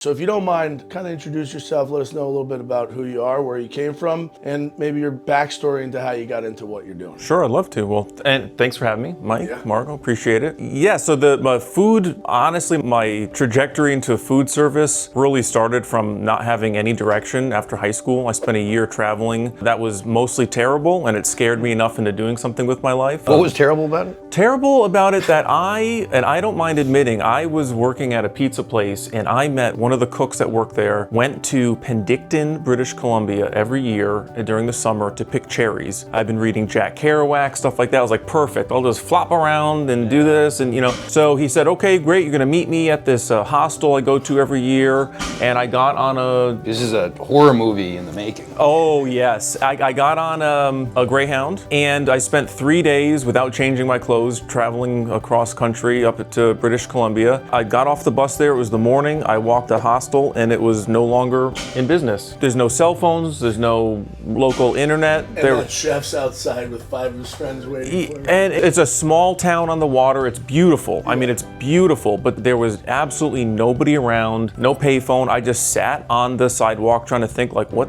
So if you don't mind, kind of introduce yourself, let us know a little bit about who you are, where you came from, and maybe your backstory into how you got into what you're doing. Sure, I'd love to. Well, and thanks for having me, Mike, Yeah. Marco, appreciate it. Yeah, so my food, honestly, my trajectory into food service really started from not having any direction after high school. I spent a year traveling. That was mostly terrible, and it scared me enough into doing something with my life. What was terrible about it? Terrible about it that I don't mind admitting, I was working at a pizza place and I met one of the cooks that worked there, went to Penticton, British Columbia every year during the summer to pick cherries. I've been reading Jack Kerouac, stuff like that. I was like, perfect, I'll just flop around and do this. And so he said, okay, great, you're gonna meet me at this hostel I go to every year. And I got on This is a horror movie in the making. Oh yes, I got on a Greyhound and I spent 3 days without changing my clothes traveling across country up to British Columbia. I got off the bus there, it was the morning, I walked the hostel and it was no longer in business. There's no cell phones, there's no local internet. And that chef's outside with 5 of his friends waiting for him. And it's a small town on the water, it's beautiful. I mean, it's beautiful, but there was absolutely nobody around, no payphone. I just sat on the sidewalk trying to think like, what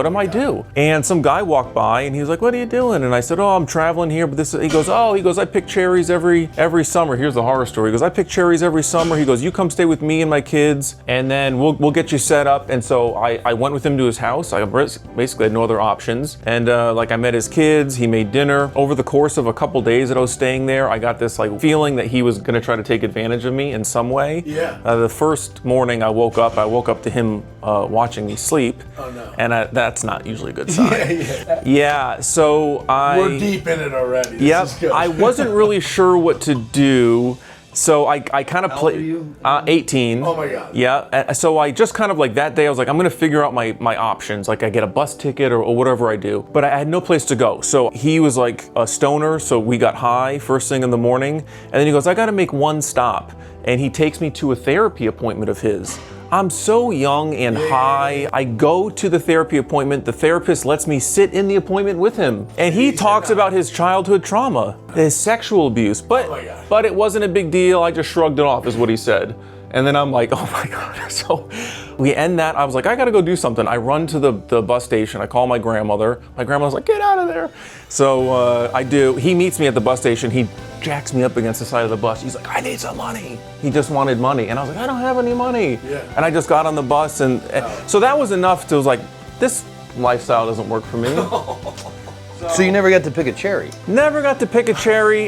am I do? And some guy walked by and he was like, what are you doing? And I said, oh, I'm traveling here, but he goes, I pick cherries every summer. Here's the horror story. He goes, I pick cherries every summer. He goes, you come stay with me and my kids and then we'll get you set up. And so I went with him to his house. I basically had no other options. And I met his kids, he made dinner. Over the course of a couple days that I was staying there, I got this feeling that he was gonna try to take advantage of me in some way. Yeah. The first morning I woke up to him watching me sleep. Oh no. And that's not usually a good sign. Yeah. Yeah, so We're deep in it already. Yep, This is good. I wasn't really sure what to do. So I kind of played. How old are you? 18. Oh my God. Yeah. So I just kind of that day I was like, I'm gonna figure out my options. Like I get a bus ticket or whatever I do. But I had no place to go. So he was like a stoner. So we got high first thing in the morning. And then he goes, I gotta make one stop. And he takes me to a therapy appointment of his. I'm so young and high. I go to the therapy appointment. The therapist lets me sit in the appointment with him. And he talks about his childhood trauma, his sexual abuse. But it wasn't a big deal. I just shrugged it off is what he said. And then I'm like, oh my God. So we end that. I was like, I gotta go do something. I run to the bus station. I call my grandmother. My grandmother's like, get out of there. So I do. He meets me at the bus station. He jacks me up against the side of the bus. He's like, I need some money. He just wanted money. And I was like, I don't have any money. Yeah. And I just got on the bus and so that was enough to this lifestyle doesn't work for me. So you never got to pick a cherry? Never got to pick a cherry.